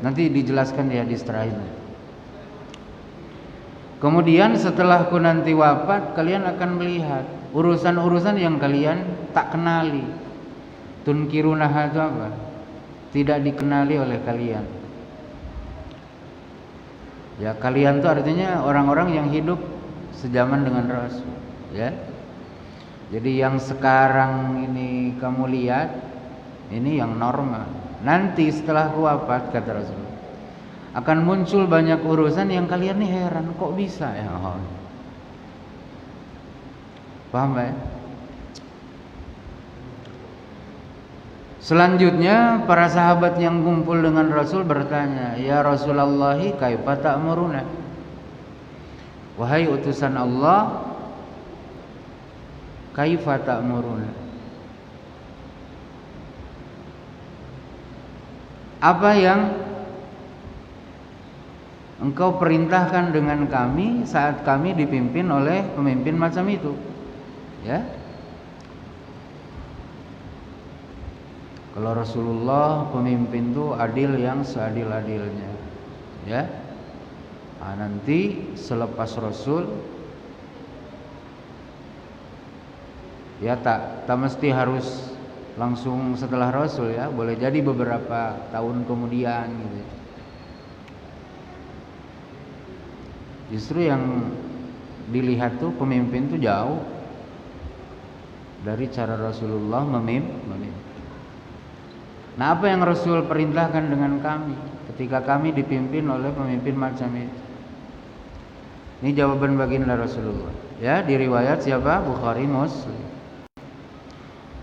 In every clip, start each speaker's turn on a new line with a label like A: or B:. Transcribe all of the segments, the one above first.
A: Nanti dijelaskan di hadis terakhir. Kemudian setelah aku nanti wafat, kalian akan melihat urusan-urusan yang kalian tak kenali. Tunkirunaha itu apa? Tidak dikenali oleh kalian. Ya, kalian itu artinya orang-orang yang hidup sejaman dengan Rasul, ya. Jadi yang sekarang ini kamu lihat, ini yang normal. Nanti setelah wafat, kata Rasul, akan muncul banyak urusan yang kalian nih heran, kok bisa ya? Paham ya? Selanjutnya para sahabat yang kumpul dengan Rasul bertanya, "Ya Rasulullah, kaifa ta'muruna?" Wahai utusan Allah, kaifa ta'muruna? Apa yang engkau perintahkan dengan kami saat kami dipimpin oleh pemimpin macam itu? Ya. Kalau Rasulullah pemimpin itu adil yang seadil-adilnya, ya. Nah, nanti selepas Rasul, ya tak mesti harus langsung setelah Rasul, ya. Boleh jadi beberapa tahun kemudian, gitu. Justru yang dilihat tuh pemimpin tuh jauh dari cara Rasulullah memimpin. Nah, apa yang Rasul perintahkan dengan kami ketika kami dipimpin oleh pemimpin macam itu? Ini jawaban baginda Rasulullah. Ya, di riwayat siapa? Bukhari, Muslim.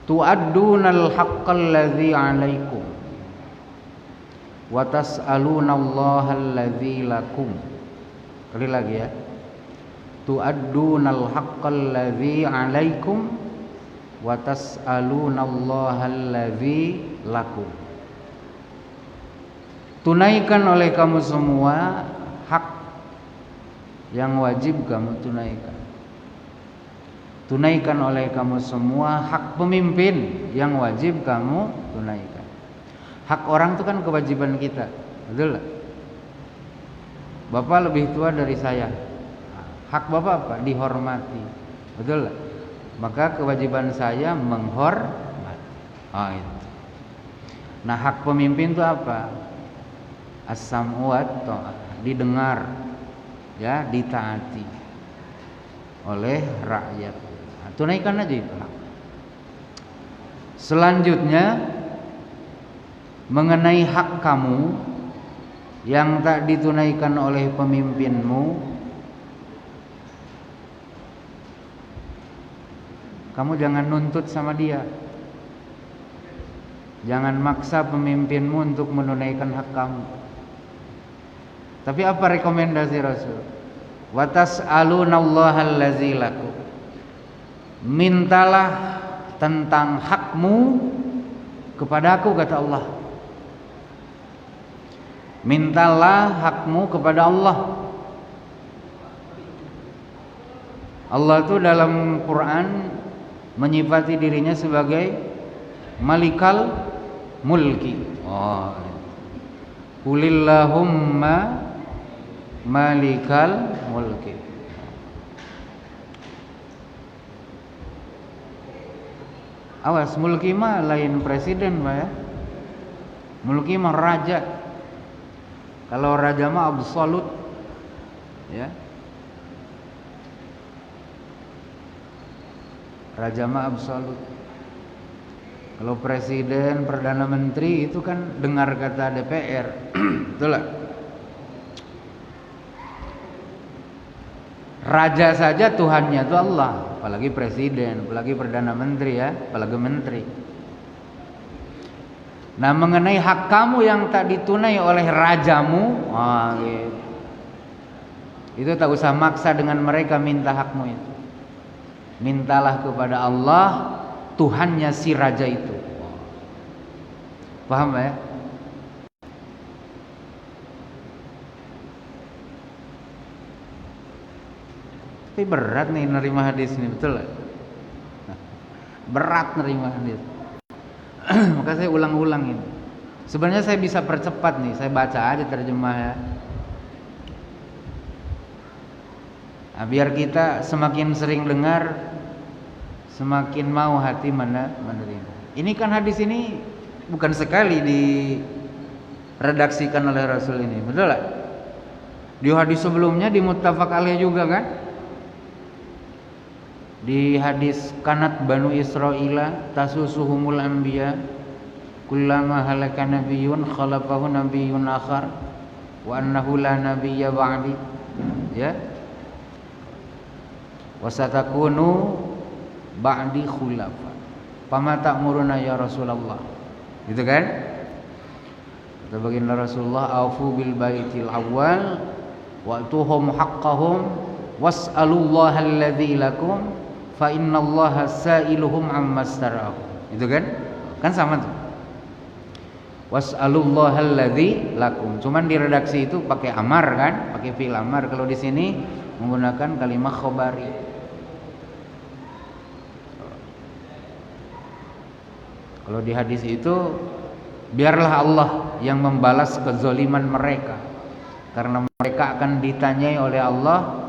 A: Tu'addunal haqqal ladzi 'alaikum wa tas'alunallaha alladzi lakum. Kali lagi ya. Tu'addunal haqqal ladzi 'alaikum wa tas'alunallaha alladzi lakum. Tunaikan oleh kamu semua hak yang wajib kamu tunaikan. Tunaikan oleh kamu semua hak pemimpin yang wajib kamu tunaikan. Hak orang itu kan kewajiban kita, betul? Bapak lebih tua dari saya, hak bapak apa? Dihormati, betul? Maka kewajiban saya menghormati. Itu. Nah, hak pemimpin itu apa? As-sam'u wa ta'ah, didengar, ya, ditaati oleh rakyat. Nah, tunaikan aja itu. Selanjutnya mengenai hak kamu yang tak ditunaikan oleh pemimpinmu, kamu jangan nuntut sama dia. Jangan maksa pemimpinmu untuk menunaikan hak kamu. Tapi apa rekomendasi Rasul? Wa tas'alunallaha allazi lakum. Mintalah tentang hakmu kepada aku, kata Allah. Mintalah hakmu kepada Allah. Allah itu dalam Quran menyifati dirinya sebagai Malikal Mulki. Qulillahumma Malikal Mulki. Awas, mulki mah lain presiden, Pak, ya. Mulki mah raja. Kalau raja mah absolut, ya. Raja mah absolut. Kalau presiden, perdana menteri itu kan dengar kata DPR, betul lah. Raja saja Tuhannya itu Allah, apalagi presiden, apalagi perdana menteri, ya, apalagi menteri. Nah, mengenai hak kamu yang tak ditunai oleh rajamu, gitu. Itu tak usah maksa dengan mereka minta hakmu itu. Mintalah kepada Allah, Tuhannya si raja itu. Paham ya? Tapi berat nih nerima hadis ini, betul. Berat nerima hadis. Maka saya ulang-ulang ini. Sebenarnya saya bisa percepat nih, saya baca aja terjemah ya. Nah, biar kita semakin sering dengar, semakin mau hati menerima. Ini kan hadis ini bukan sekali diredaksikan oleh Rasul ini, betul lah? Di hadis sebelumnya di muttafaq alaih juga kan? Di hadis kanat banu Israila tasusuhumul anbiya kullama halaka nabiyyun khalafahu nabiyyun akhar wa annahu la nabiyya ba'di, ya. Wasatakunu ba'di khulafa fama ta'muruna ya Rasulullah, gitu kan? Kata baginda Rasulullah, aufu bil baitil awwal wa'tuhum haqqahum was'alullaha alladzi lakum fa innallaha sa'iluhum amma stara'u. Itu kan? Kan sama tuh. Was'alullaha alladzi lakum. Cuman di redaksi itu pakai amar kan? Pakai fi'il amar. Kalau di sini menggunakan kalimat khabari. Kalau di hadis itu biarlah Allah yang membalas kezaliman mereka, karena mereka akan ditanyai oleh Allah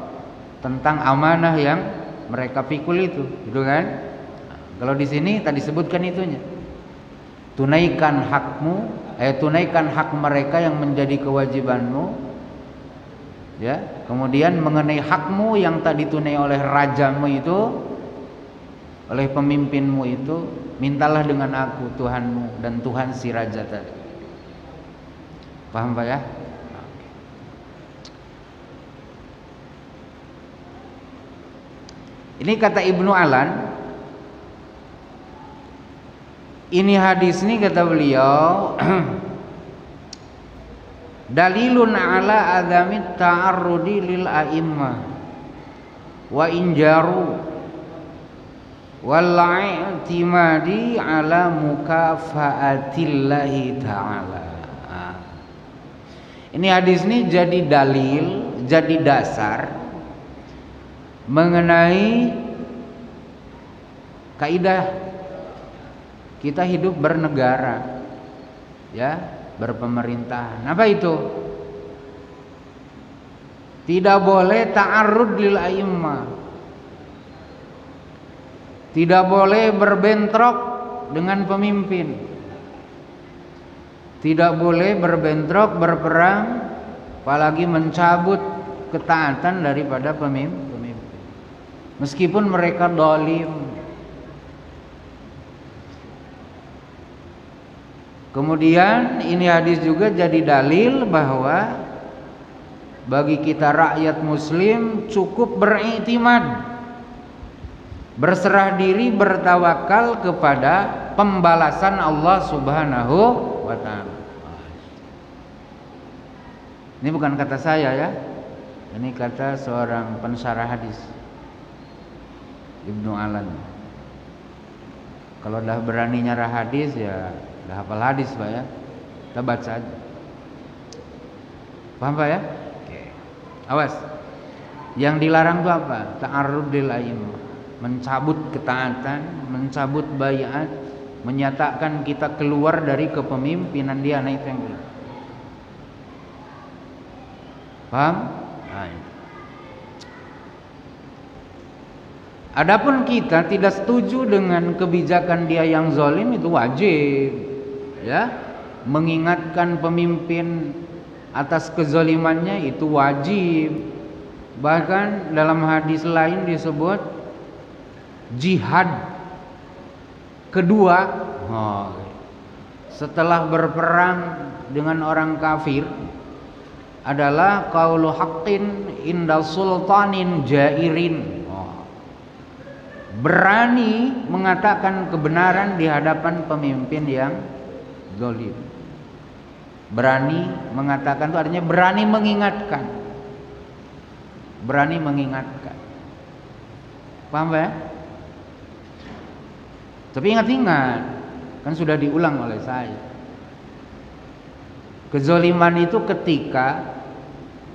A: tentang amanah yang mereka pikul itu, gitu kan? Kalau di sini tadi sebutkan itunya. Tunaikan hakmu, tunaikan hak mereka yang menjadi kewajibanmu. Ya, kemudian mengenai hakmu yang tak ditunai oleh rajamu itu, oleh pemimpinmu itu, mintalah dengan aku Tuhanmu dan Tuhan si raja tadi. Paham Pak ya? Ini kata Ibnu Alan. Ini hadis ini kata beliau dalilun ala adamit ta'arrudi lil a'immah wa injaru wal i'timadi ala mukafaatillahi ta'ala. Ini hadis ini jadi dalil, jadi dasar mengenai kaidah kita hidup bernegara, ya, berpemerintahan. Apa itu? Tidak boleh ta'arrud lil a'immah. Tidak boleh berbentrok dengan pemimpin. Tidak boleh berbentrok, berperang, apalagi mencabut ketaatan daripada pemimpin. Meskipun mereka dolim. Kemudian ini hadis juga jadi dalil bahwa bagi kita rakyat muslim cukup beriktimad, berserah diri, bertawakal kepada pembalasan Allah Subhanahu wa ta'ala. Ini bukan kata saya ya. Ini kata seorang pensyarah hadis, Ibnu Alan. Kalau udah berani nyarah hadis ya udah hafal hadis Pak ya. Kita baca aja. Paham Pak ya? Oke. Awas. Yang dilarang itu apa? Ta'arrudil a'immah. Mencabut ketaatan, mencabut baiat, menyatakan kita keluar dari kepemimpinan dia. Nah itu yang dilarang. Paham? Nah, itu. Adapun kita tidak setuju dengan kebijakan dia yang zalim, itu wajib, ya, mengingatkan pemimpin atas kezalimannya itu wajib. Bahkan dalam hadis lain disebut jihad kedua setelah berperang dengan orang kafir adalah qaulu haqqin inda sultanin jairin. Berani mengatakan kebenaran di hadapan pemimpin yang zalim. Berani mengatakan itu artinya berani mengingatkan. Berani mengingatkan. Paham ya? Tapi ingat-ingat, kan sudah diulang oleh saya. Kezaliman itu ketika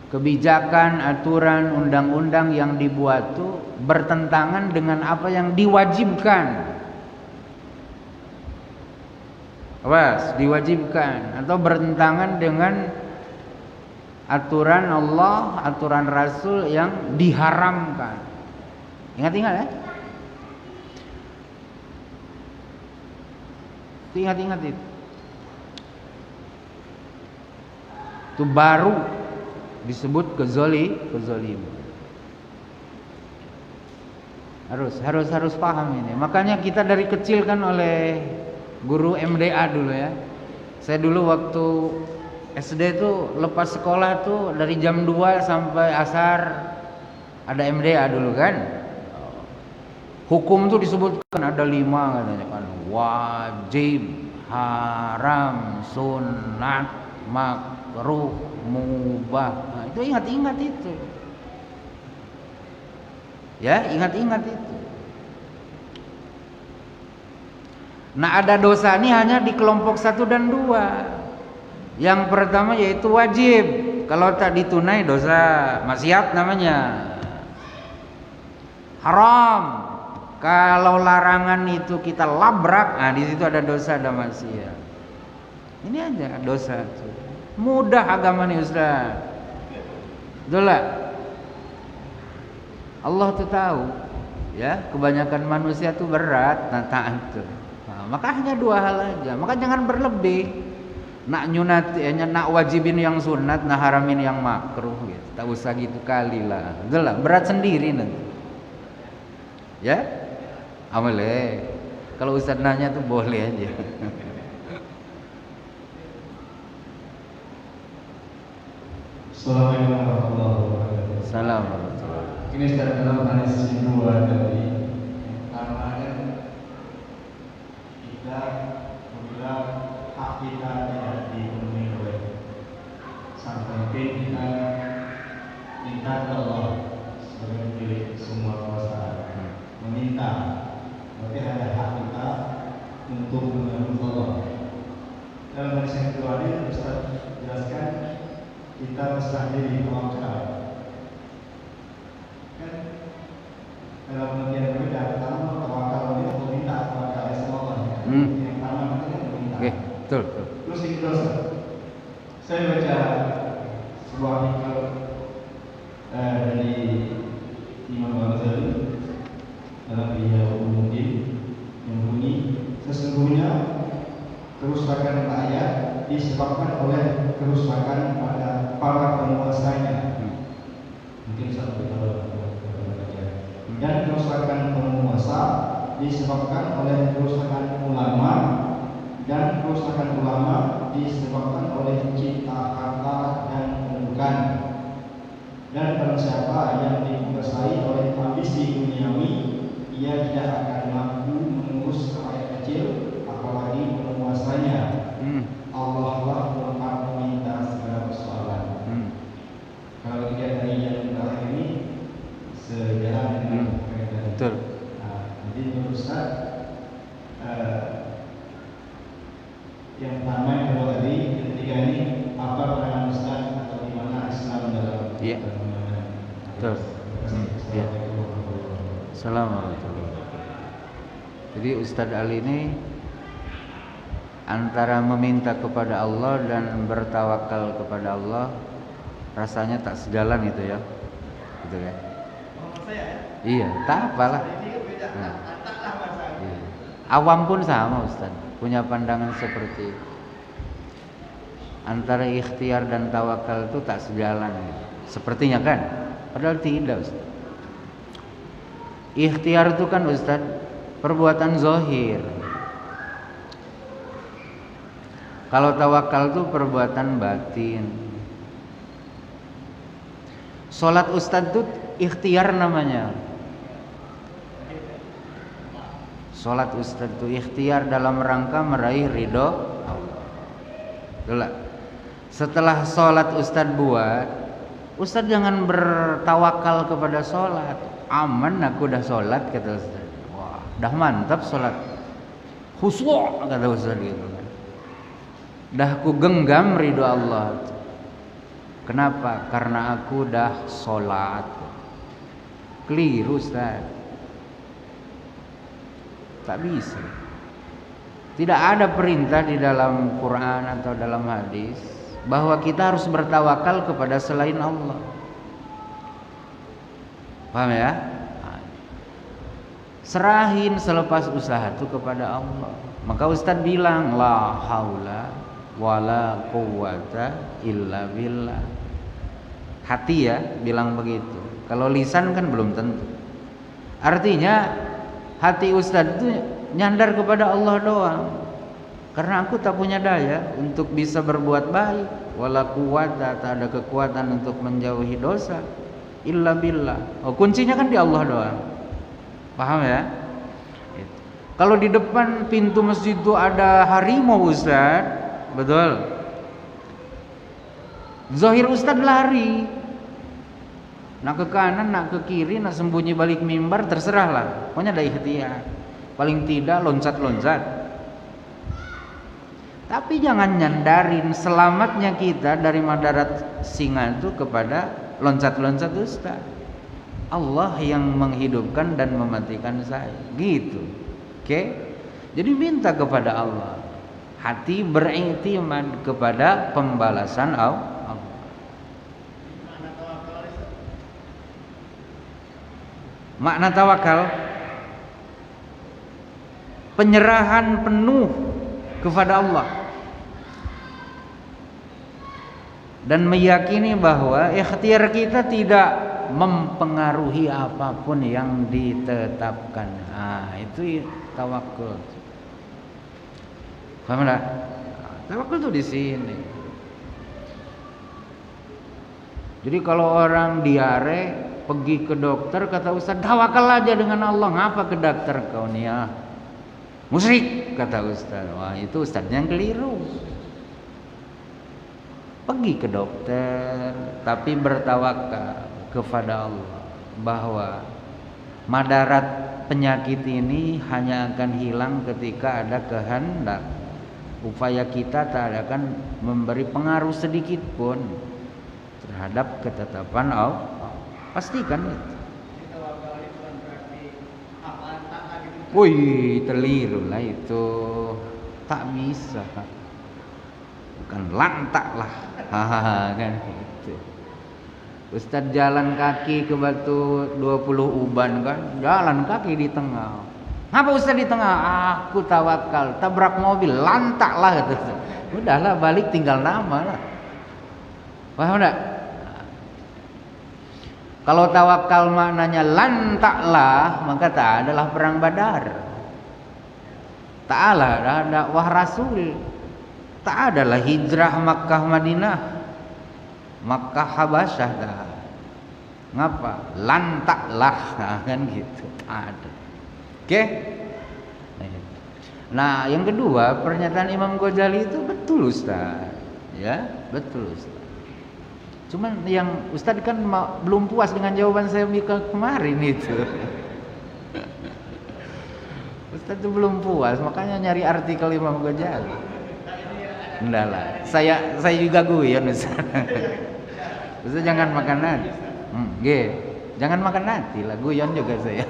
A: kebijakan, aturan, undang-undang yang dibuat itu bertentangan dengan apa yang diwajibkan awas, diwajibkan atau bertentangan dengan aturan Allah, aturan Rasul yang diharamkan. Ingat-ingat ya. Ingat-ingat itu. Itu baru disebut kezaliman. Harus paham ini. Makanya kita dari kecil kan oleh guru MDA dulu ya. Saya dulu waktu SD tuh lepas sekolah tuh dari jam 2 sampai asar ada MDA dulu kan. Hukum tuh disebutkan ada 5 katanya kan. Wajib, haram, sunat, makruh, mubah. Nah, itu ingat-ingat itu. Ya, ingat-ingat itu. Nah, ada dosa ini hanya di kelompok 1 dan 2. Yang pertama yaitu wajib. Kalau tak ditunai dosa maksiat namanya. Haram. Kalau larangan itu kita labrak, di situ ada dosa, ada maksiat. Ini aja dosa itu. Mudah agama nih Ustaz. Betul lah. Allah tuh tahu, ya kebanyakan manusia tuh berat taat itu. Maka hanya 2 hal aja. Maka jangan berlebih. Nak nyunat, nak wajibin yang sunat, nak haramin yang makruh gitu. Tak usah gitu kali lah. Betul lah, berat sendiri nanti. Ya? Boleh. Kalau Ustaz nanya tuh boleh aja.
B: Assalamualaikum warahmatullahi wabarakatuh.
A: Salam warahmatullahi wabarakatuh.
B: Ini sudah dalam hadis kedua dari karena kita apabila hak kita tidak dipenuhi oleh sang pemimpin, kita minta ke Allah sebagai pemilik semua kuasa, meminta. Berarti ada hak kita untuk menurut Allah. Dalam hadis yang kedua ini Ustaz jelaskan kita mesti ditawakal. Kan dalam pengertian berbeda, pertama tawakal ini atau minta tawakal sama Allah. Yang pertama kita meminta.
A: Oke, betul.
B: Terus yang kedua, saya baca sebuah artikel dari Imam Ghazali dalam Ihya Ulumuddin yang bunyi, sesungguhnya kerusakan rakyat disebabkan oleh kerusakan pada para penguasanya. Mungkin satu dan kerusakan penguasa disebabkan oleh kerusakan ulama, dan kerusakan ulama disebabkan oleh cinta harta dan kedudukan. Dan barang siapa yang dikuasai oleh ambisi duniawi, ia tidak akan mampu mengurus rakyat kecil, apalagi penguasanya. Allah lah pelengkap meminta segala persoalan. Kalau dilihat dari yang terakhir ini sejalan dengan
A: betul.
B: Jadi menurut Ustaz, yang pertama yang kedua tadi, yang ketiga ini apa pandangan Ustaz atau di mana Islam dalam?
A: Iya. Betul. Iya. Assalamualaikum. Jadi Ustadz Ali ini antara meminta kepada Allah dan bertawakal kepada Allah rasanya tak sejalan itu ya, gitu ya. Iya, tak apalah. Iya. Awam pun sama Ustaz, punya pandangan seperti itu. Antara ikhtiar dan tawakal itu tak sejalan gitu. Sepertinya kan, padahal tidak Ustaz. Ikhtiar itu kan Ustaz perbuatan zahir. Kalau tawakal itu perbuatan batin. Salat Ustaz itu ikhtiar namanya. Salat Ustaz itu ikhtiar dalam rangka meraih ridho Allah. Itulah. Setelah salat Ustaz buat, Ustaz jangan bertawakal kepada salat. Aman aku dah salat kata Ustaz. Wah, dah mantap salat. Khusyuk kata Ustaz gitu. Dah ku genggam ridho Allah. Kenapa? Karena aku dah sholat. Keliru Ustaz. Tak bisa. Tidak ada perintah di dalam Quran atau dalam hadis bahwa kita harus bertawakal kepada selain Allah. Paham ya? Serahin selepas usaha itu kepada Allah. Maka Ustadz bilang la haula wala quwwata illa billah. Hati ya bilang begitu. Kalau lisan kan belum tentu. Artinya hati Ustadz itu nyandar kepada Allah doang. Karena aku tak punya daya untuk bisa berbuat baik, wala quwwata, tak ada kekuatan untuk menjauhi dosa illa billah. Oh, kuncinya kan di Allah doang. Paham ya? Kalau di depan pintu masjid itu ada harimau Ustaz, betul. Zahir Ustaz lari, nak ke kanan, nak ke kiri, nak sembunyi balik mimbar, terserah lah. Pokoknya ada ikhtiar. Paling tidak loncat-loncat. Tapi jangan nyandarin selamatnya kita dari madarat singa itu kepada loncat-loncat Ustaz. Allah yang menghidupkan dan mematikan saya, gitu. Oke? Jadi minta kepada Allah. Hati beriktimat kepada pembalasan Allah. Makna tawakal, penyerahan penuh kepada Allah dan meyakini bahwa ikhtiar kita tidak mempengaruhi apapun yang ditetapkan. Itu tawakul. Paham enggak? Tawakul tuh di sini. Jadi kalau orang diare pergi ke dokter, kata Ustaz, tawakal aja dengan Allah. Ngapa ke dokter kau nih ya? Musyrik, kata Ustaz. Wah, itu Ustaznya yang keliru. Pergi ke dokter tapi bertawakal kepada Allah bahwa madarat penyakit ini hanya akan hilang ketika ada kehendak. Upaya kita tak akan memberi pengaruh sedikit pun terhadap ketetapan Allah. Pastikan itu. Wih, keliru lah itu. Tak bisa. Bukan lantak lah. Kan gitu. Ustadz jalan kaki ke Batu 20 Uban kan, jalan kaki di tengah. Ngapa Ustadz di tengah? Aku tawakal, tabrak mobil, lantak lah gitu. Udahlah balik tinggal nama lah. Paham enggak? Kalau tawakal maknanya lantaklah, maka tak adalah perang Badar. Tak ada dakwah Rasul. Tak adalah hijrah Makkah Madinah, Makkah Habasyah dah. Ngapa? Lantaklah, kan gitu. Tak ada. Oke? Nah, yang kedua, pernyataan Imam Ghazali itu betul Ustaz. Ya, betul Ustaz. Cuman yang Ustaz kan belum puas dengan jawaban saya kemarin itu. Ustaz itu belum puas, makanya nyari artikel Imam Ghazali. Enggak lah, saya juga guyon Ustaz. Ustaz jangan makan nanti. Jangan makan nanti lah, guyon juga saya.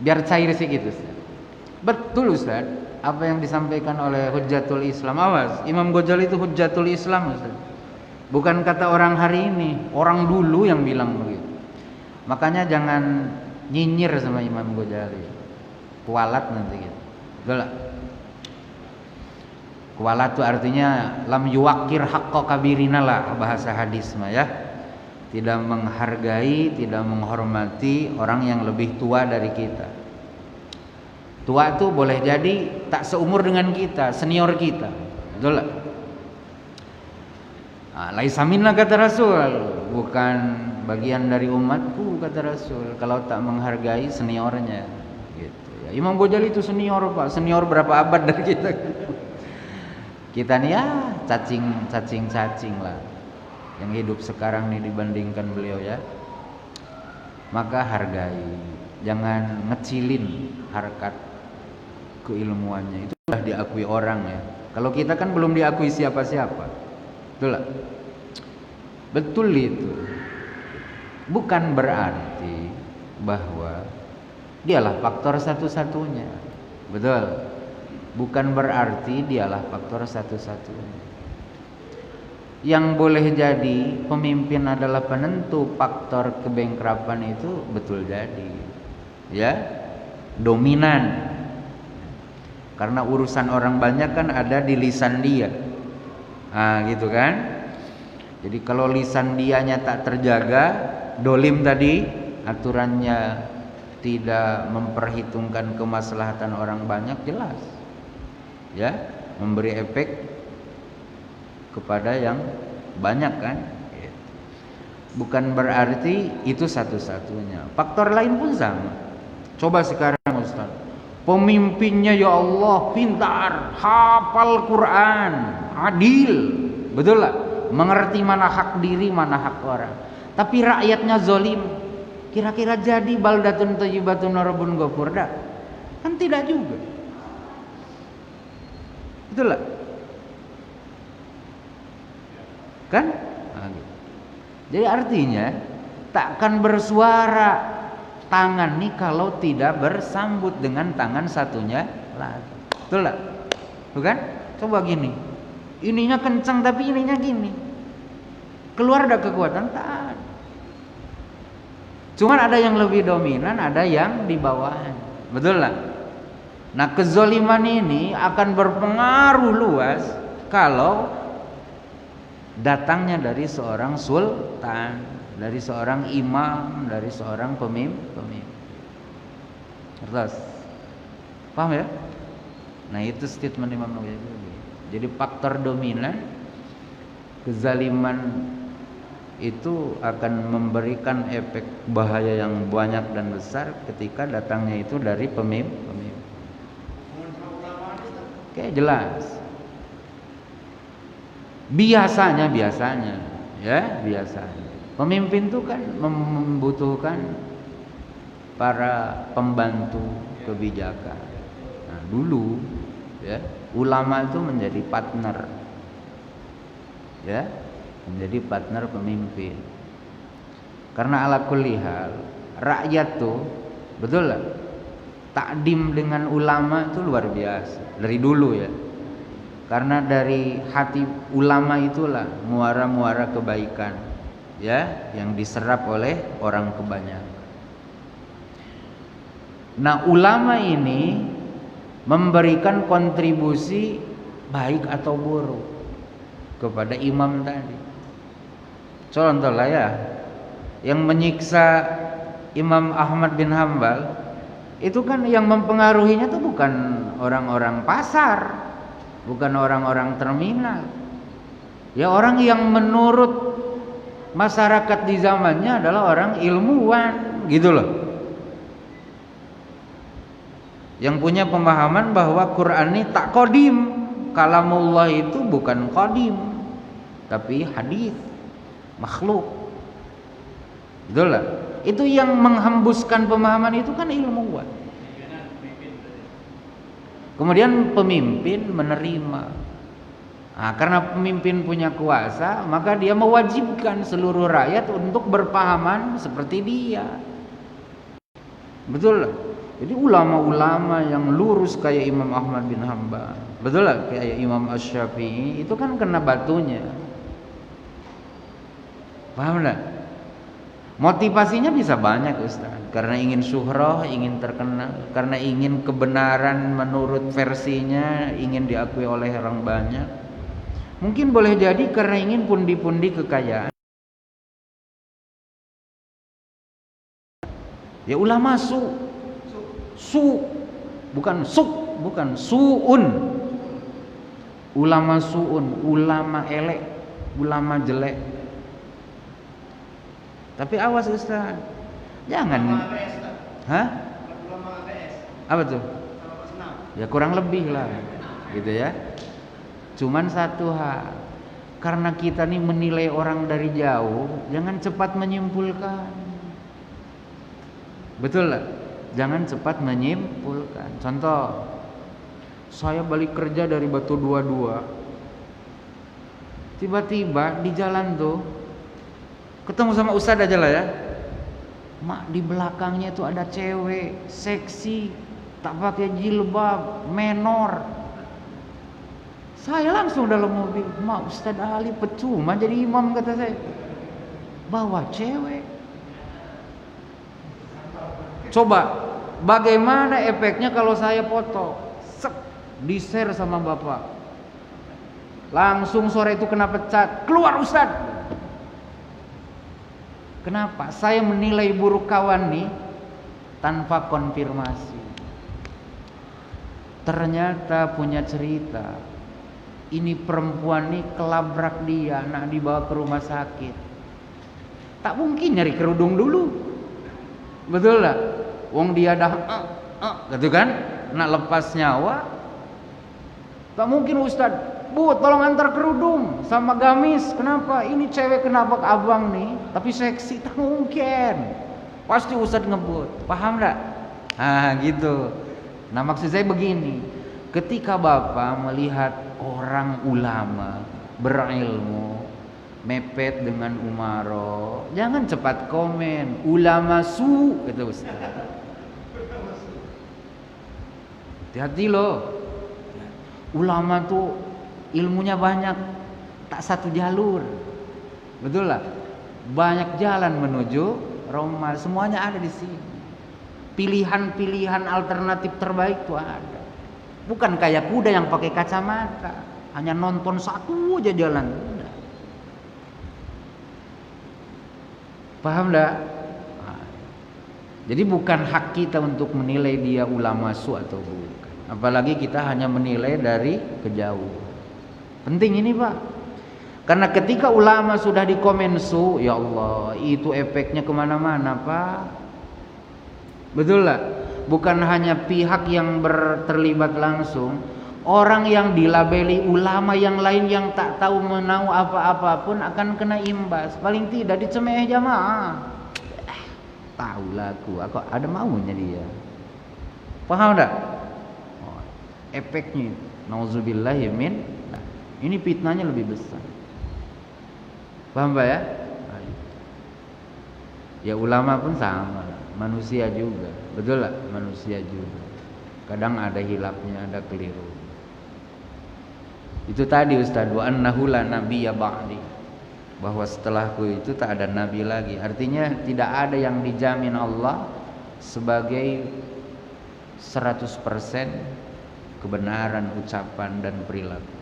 A: Biar cair sedikit Ustaz. Betul Ustaz, apa yang disampaikan oleh Hujjatul Islam. Awas, Imam Ghazali itu Hujjatul Islam Ustaz. Bukan kata orang hari ini, orang dulu yang bilang begitu. Makanya jangan nyinyir sama Imam Ghazali. Kualat nanti gitu. Betul. Kualat itu artinya lam yuwakir haqqa kabirina lah, bahasa hadis mah ya. Tidak menghargai, tidak menghormati orang yang lebih tua dari kita. Tua itu boleh jadi tak seumur dengan kita, senior kita. Betul lah. Laisa minna kata Rasul, bukan bagian dari umatku kata Rasul kalau tak menghargai seniornya gitu ya. Imam Ghazali itu senior Pak, senior berapa abad dari kita. Kita nih ya cacing lah yang hidup sekarang nih dibandingkan beliau ya. Maka hargai, jangan ngecilin harkat keilmuannya. Itu sudah diakui orang ya. Kalau kita kan belum diakui siapa-siapa. Betul lah. Betul itu. Bukan berarti bahwa dialah faktor satu-satunya. Betul. Bukan berarti dialah faktor satu-satunya. Yang boleh jadi pemimpin adalah penentu faktor kebengkrapan itu betul jadi. Ya, dominan. Karena urusan orang banyak kan ada di lisan dia. Nah, gitu kan? Jadi kalau lisan dianya tak terjaga, dolim tadi, aturannya tidak memperhitungkan kemaslahatan orang banyak, jelas ya memberi efek kepada yang banyak kan. Bukan berarti itu satu-satunya, faktor lain pun sama. Coba sekarang Ustaz, pemimpinnya ya Allah pintar, hafal Quran, adil, betul lah, mengerti mana hak diri mana hak orang, tapi rakyatnya zolim, kira-kira jadi baldatun thayyibatun rabbun ghafur dah? Kan tidak juga. Betul lah. Kan? Nah, gitu. Jadi artinya takkan bersuara tangan nih kalau tidak bersambut dengan tangan satunya lagi. Betul lah? Bukan? Coba gini. Ininya kencang tapi ininya gini. Keluar ada kekuatan? Tak. Cuman ada yang lebih dominan, ada yang di bawahnya. Betul lah? Nah, kezaliman ini akan berpengaruh luas kalau datangnya dari seorang sultan, dari seorang imam, dari seorang pemimpin. Terus, paham ya? Nah, itu statement Imam Nawawi. Jadi faktor dominan kezaliman itu akan memberikan efek bahaya yang banyak dan besar ketika datangnya itu dari pemimpin. Oke, jelas. Biasanya ya, biasanya pemimpin itu kan membutuhkan para pembantu kebijakan. Nah, dulu ya, ulama itu menjadi partner. Ya, menjadi partner pemimpin. Karena ala kulli hal, rakyat tuh betul lah, takdim dengan ulama itu luar biasa dari dulu ya. Karena dari hati ulama itulah muara-muara kebaikan ya yang diserap oleh orang kebanyakan. Nah, ulama ini memberikan kontribusi baik atau buruk kepada imam tadi. Contoh lah ya, yang menyiksa Imam Ahmad bin Hambal itu kan yang mempengaruhinya tuh bukan orang-orang pasar, bukan orang-orang terminal. Ya, orang yang menurut masyarakat di zamannya adalah orang ilmuwan, gitu loh. Yang punya pemahaman bahwa Quran ini tak qadim, kalamullah itu bukan qadim, tapi hadis, makhluk. Betul lah. Itu yang menghembuskan pemahaman itu kan ilmuwan. Kemudian pemimpin menerima. Nah, karena pemimpin punya kuasa, maka dia mewajibkan seluruh rakyat untuk berpahaman seperti dia. Betul lah. Jadi ulama-ulama yang lurus kayak Imam Ahmad bin Hambal, betul lah, kayak Imam Asy-Syafi'i, itu kan kena batunya. Paham lah? Motivasinya bisa banyak Ustaz. Karena ingin syuhrah, ingin terkenal, karena ingin kebenaran menurut versinya, ingin diakui oleh orang banyak. Mungkin boleh jadi karena ingin pundi-pundi kekayaan. Ya ulama bukan su'un. Ulama su'un, ulama elek, ulama jelek. Tapi awas Ustaz, jangan. Hah? Apa tuh? Ya kurang lebih lah, gitu ya. Cuman satu hal, karena kita nih menilai orang dari jauh, jangan cepat menyimpulkan. Betul lah, jangan cepat menyimpulkan. Contoh, saya balik kerja dari Batu 22, tiba-tiba di jalan tuh ketemu sama ustadz aja lah ya, mak di belakangnya tuh ada cewek seksi, tak pakai jilbab, menor. Saya langsung dalam mobil, "Ma, Ustadz Ali percuma jadi imam," kata saya. Bawa cewek. Coba bagaimana efeknya kalau saya foto, di-share sama bapak. Langsung sore itu kena pecat, "Keluar Ustadz." Kenapa? Saya menilai buruk kawan nih tanpa konfirmasi. Ternyata punya cerita. Ini perempuan nih kelabrak dia, nak dibawa ke rumah sakit. Tak mungkin nyari kerudung dulu. Betul lah. Wong dia dah gitu kan, nak lepas nyawa. Tak mungkin Ustadz, "Bu, tolong antar kerudung sama gamis." Kenapa? Ini cewek kenapa ke abang nih, tapi seksi. Tak mungkin. Pasti Ustadz ngebut. Paham enggak? Gitu. Nah, maksud saya begini. Ketika Bapak melihat orang ulama berilmu mepet dengan umaro, jangan cepat komen ulama su gitu Ustaz. Hati-hati loh. Ulama tuh ilmunya banyak, tak satu jalur. Betul lah. Banyak jalan menuju Roma, semuanya ada di sini. Pilihan-pilihan alternatif terbaik tuh ada. Bukan kayak kuda yang pakai kacamata, hanya nonton satu aja jalan. Udah. Paham enggak? Jadi bukan hak kita untuk menilai dia ulama su atau bukan. Apalagi kita hanya menilai dari kejauhan. Penting ini Pak. Karena ketika ulama sudah dikomen su, ya Allah, itu efeknya kemana-mana Pak. Betul lah. Bukan hanya pihak yang terlibat langsung, orang yang dilabeli ulama yang lain yang tak tahu menau apa-apa pun akan kena imbas. Paling tidak dicemeh jamaah. Tahulah aku ada maunya dia. Paham tak? Efeknya nauzubillahi min. Nah, ini fitnahnya lebih besar. Paham Pak ya? Ya ulama pun sama, manusia juga. Betul lah, manusia juga. Kadang ada hilafnya, ada keliru. Itu tadi Ustaz, wa annahu la nabiyya ba'di. Bahwa setelahku itu tak ada nabi lagi. Artinya tidak ada yang dijamin Allah sebagai 100% kebenaran ucapan dan perilaku.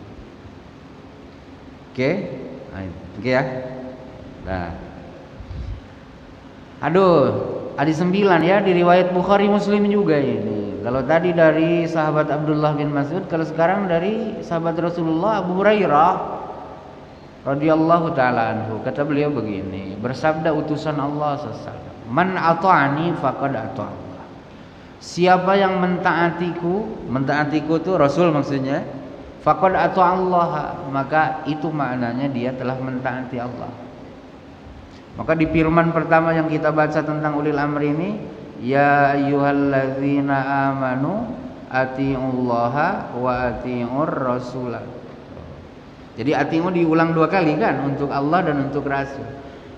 A: Oke? Oke ya? Nah. Aduh, hadis 9 ya, di riwayat Bukhari Muslim juga ini. Kalau tadi dari sahabat Abdullah bin Mas'ud, kalau sekarang dari sahabat Rasulullah Abu Hurairah radhiyallahu taala anhu. Kata beliau begini, bersabda utusan Allah sallallahu, "Man ata'ani faqad ata'allah." Siapa yang mentaatiku itu Rasul maksudnya, faqad ata'allah, maka itu maknanya dia telah mentaati Allah. Maka di firman pertama yang kita baca tentang ulil amri ini, ya ayyuhalladzina amanu atiullaha wa atiur rasulah. Jadi ati'u diulang 2 kali kan, untuk Allah dan untuk Rasul.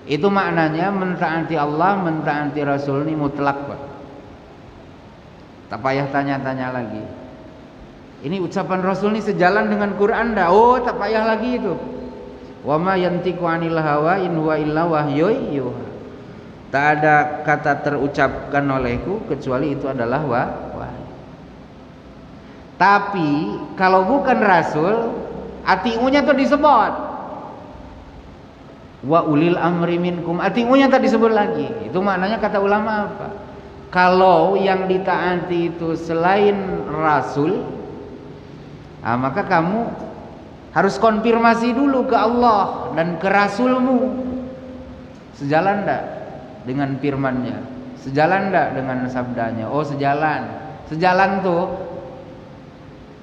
A: Itu maknanya mentaati Allah, mentaati Rasul ini mutlak Pak. Tak payah tanya-tanya lagi. Ini ucapan Rasul ini sejalan dengan Quran dah. Oh, tak payah lagi itu. Wa ma yantiqu 'anil hawa in huwa illa wahyun yuha. Tak ada kata terucapkan olehku kecuali itu adalah wahyu. Tapi kalau bukan Rasul, atiunya tuh disebut. Wa ulil amri minkum, atiunya tak disebut lagi. Itu maknanya kata ulama apa? Kalau yang ditaati itu selain Rasul, maka kamu harus konfirmasi dulu ke Allah dan ke Rasulmu. Sejalan enggak dengan firman-Nya? Sejalan enggak dengan sabdanya? Oh, sejalan. Sejalan tuh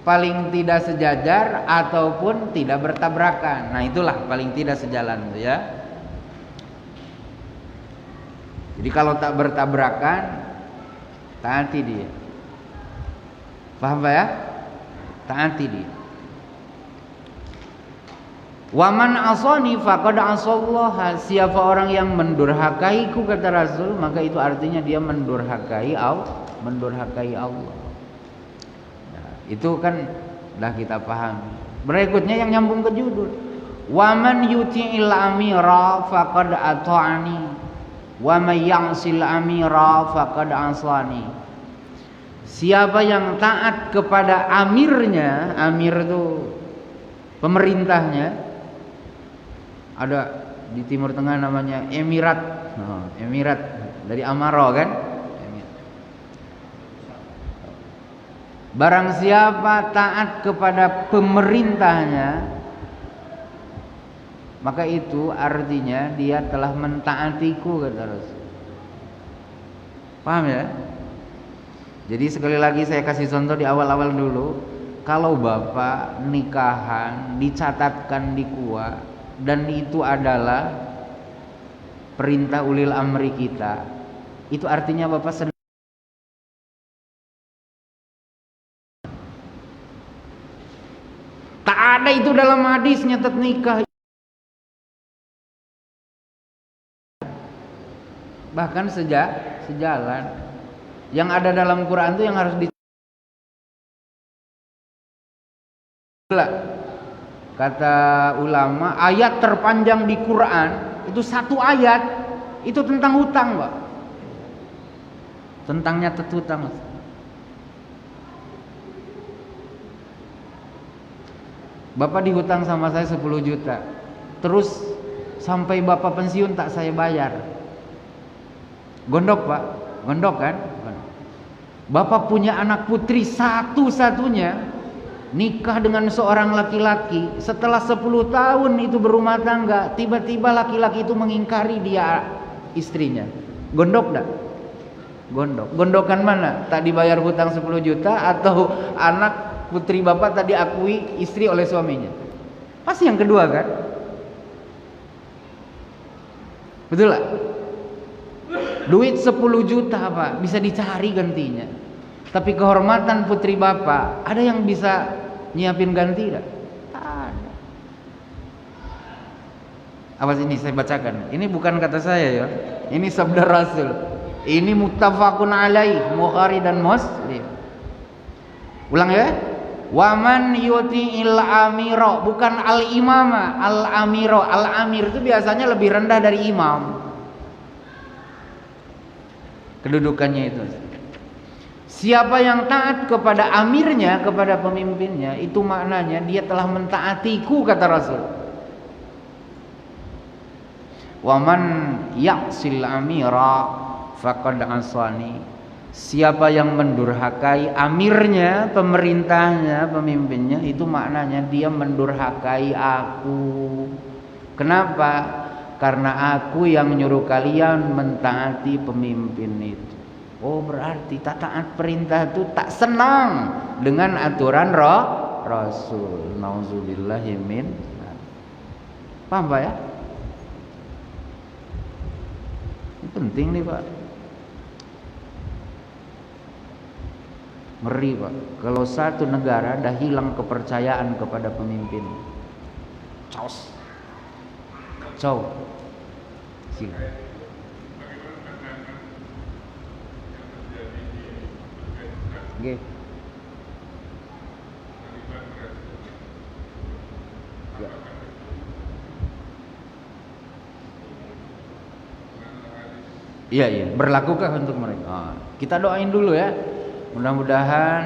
A: paling tidak sejajar ataupun tidak bertabrakan. Nah, itulah paling tidak sejalan tuh ya. Jadi kalau tak bertabrakan, taati dia. Paham Pak ya? Taati dia. Waman asani faqad asallaha. Siapa orang yang mendurhakaiku kata Rasul, maka itu artinya dia mendurhakai Allah. Itu kan dah kita paham. Berikutnya yang nyambung ke judul. Waman yuti'il amira faqad ata'ani wa may ya'sil amira faqad asani. Siapa yang taat kepada amirnya, amir itu pemerintahnya. Ada di Timur Tengah namanya emirat. Emirat dari amaro kan? Barang siapa taat kepada pemerintahnya, maka itu artinya dia telah mentaatiku, kata Rasul. Paham ya? Jadi sekali lagi saya kasih contoh di awal-awal dulu. Kalau bapak nikahan dicatatkan di KUA dan itu adalah perintah ulil amri kita, itu artinya bapak sedang tak ada itu dalam hadis nyatat nikah. Bahkan sejalan. Yang ada dalam Quran itu yang harus di kata ulama, ayat terpanjang di Quran itu satu ayat itu tentang hutang, Pak. Tentang nyatet hutang. Bapak dihutang sama saya 10 juta. Terus sampai bapak pensiun tak saya bayar. Gondok, Pak. Gondok kan? Bapak punya anak putri satu-satunya, nikah dengan seorang laki-laki. Setelah 10 tahun itu berumah tangga, tiba-tiba laki-laki itu mengingkari dia istrinya. Gondok dah. Gondok. Gondokan mana? Tak dibayar hutang 10 juta atau anak putri bapak tadi akui istri oleh suaminya? Pasti yang kedua kan? Betul lah. Duit 10 juta Pak bisa dicari gantinya. Tapi kehormatan putri bapak, ada yang bisa nyiapin ganti tak? Tak ada. Awas ini saya bacakan. Ini bukan kata saya ya. Ini sabda Rasul. Ini muttafaqun alaih, Bukhari dan Muslim. Ulang ya. Waman yuti'il amira, bukan al-imama, al-amira. Al-amir itu biasanya lebih rendah dari imam. Kedudukannya itu. Siapa yang taat kepada amirnya, kepada pemimpinnya, itu maknanya dia telah mentaatiku, kata Rasul. Waman ya'sil amira faqad asani. Siapa yang mendurhakai amirnya, pemerintahnya, pemimpinnya, itu maknanya dia mendurhakai aku. Kenapa? Karena aku yang nyuruh kalian mentaati pemimpin itu. Oh, berarti tak taat perintah itu tak senang dengan aturan Rasul. Nauzubillahi min. Paham Pak ya? Ini penting nih Pak. Ngeri Pak. Kalau satu negara dah hilang kepercayaan kepada pemimpin. Caos. Ciao. Sila. Okay. Ya. Iya, berlakukah untuk mereka? Kita doain dulu ya. Mudah-mudahan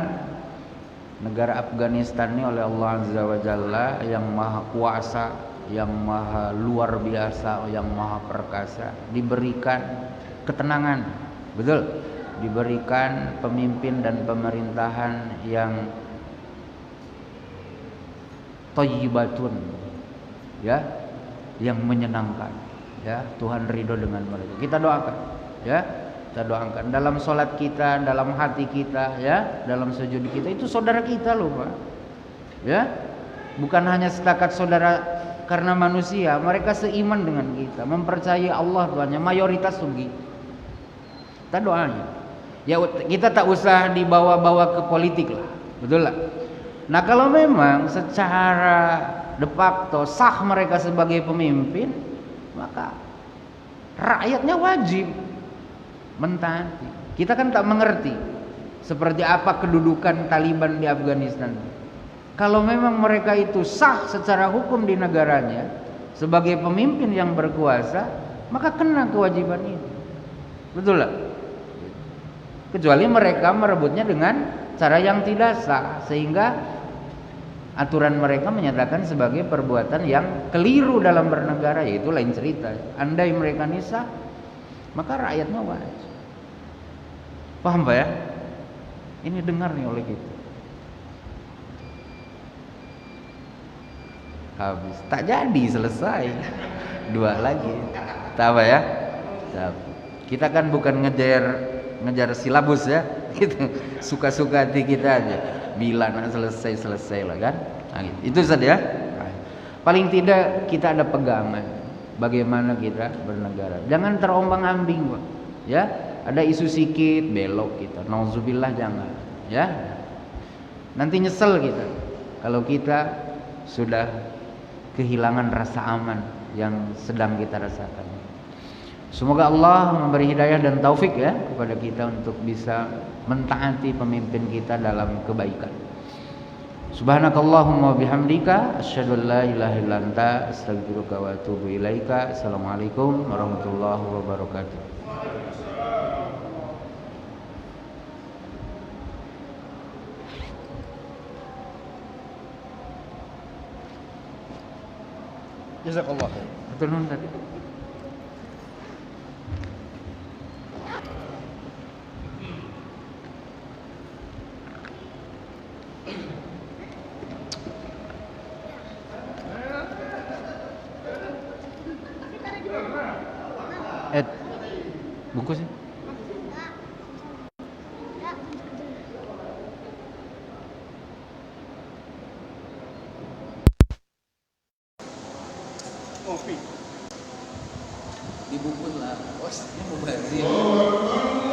A: negara Afghanistan ini oleh Allah Azza wa Jalla yang maha kuasa, yang maha luar biasa, yang maha perkasa, diberikan ketenangan. Betul? Diberikan pemimpin dan pemerintahan yang thayyibatun, ya, yang menyenangkan, ya. Tuhan ridho dengan mereka. Kita doakan, ya. Kita doakan dalam sholat kita, dalam hati kita, ya, dalam sujud kita, itu saudara kita loh Pak, ya. Bukan hanya setakat saudara karena manusia, mereka seiman dengan kita, mempercayai Allah Tuhannya, mayoritas sugi. Kita doanya. Ya kita tak usah dibawa-bawa ke politik lah, betul lah. Nah kalau memang secara de facto sah mereka sebagai pemimpin, maka rakyatnya wajib mentaati. Kita kan tak mengerti seperti apa kedudukan Taliban di Afghanistan. Kalau memang mereka itu sah secara hukum di negaranya sebagai pemimpin yang berkuasa, maka kena kewajiban itu. Betul lah. Kecuali mereka merebutnya dengan cara yang tidak sah, sehingga aturan mereka menyatakan sebagai perbuatan yang keliru dalam bernegara, yaitu lain cerita. Andai mereka sah, maka rakyatnya wajib. Paham Pak ya? Ini dengar nih oleh kita. Habis, tak jadi, selesai. Dua lagi. Tak apa ya? Kita kan bukan ngejar silabus ya, gitu. Suka-suka hati kita aja. Bila nak selesai lah kan. Nah, gitu. Itu saja. Paling tidak kita ada pegangan bagaimana kita bernegara. Jangan terombang-ambing, Pak. Ya, ada isu sikit belok kita. Nauzubillah, jangan. Ya. Nanti nyesel kita kalau kita sudah kehilangan rasa aman yang sedang kita rasakan. Semoga Allah memberi hidayah dan taufik ya kepada kita untuk bisa mentaati pemimpin kita dalam kebaikan. Subhanakallahumma bihamdika asyhadu an la ilaha illa anta astaghfiruka wa atubu ilaika. Assalamualaikum warahmatullahi wabarakatuh.
C: Jazakallah.
A: Betul nun tadi. Bungkusnya.
C: Kopi.
A: Dibungkus lah. Oh, ini mau bazir.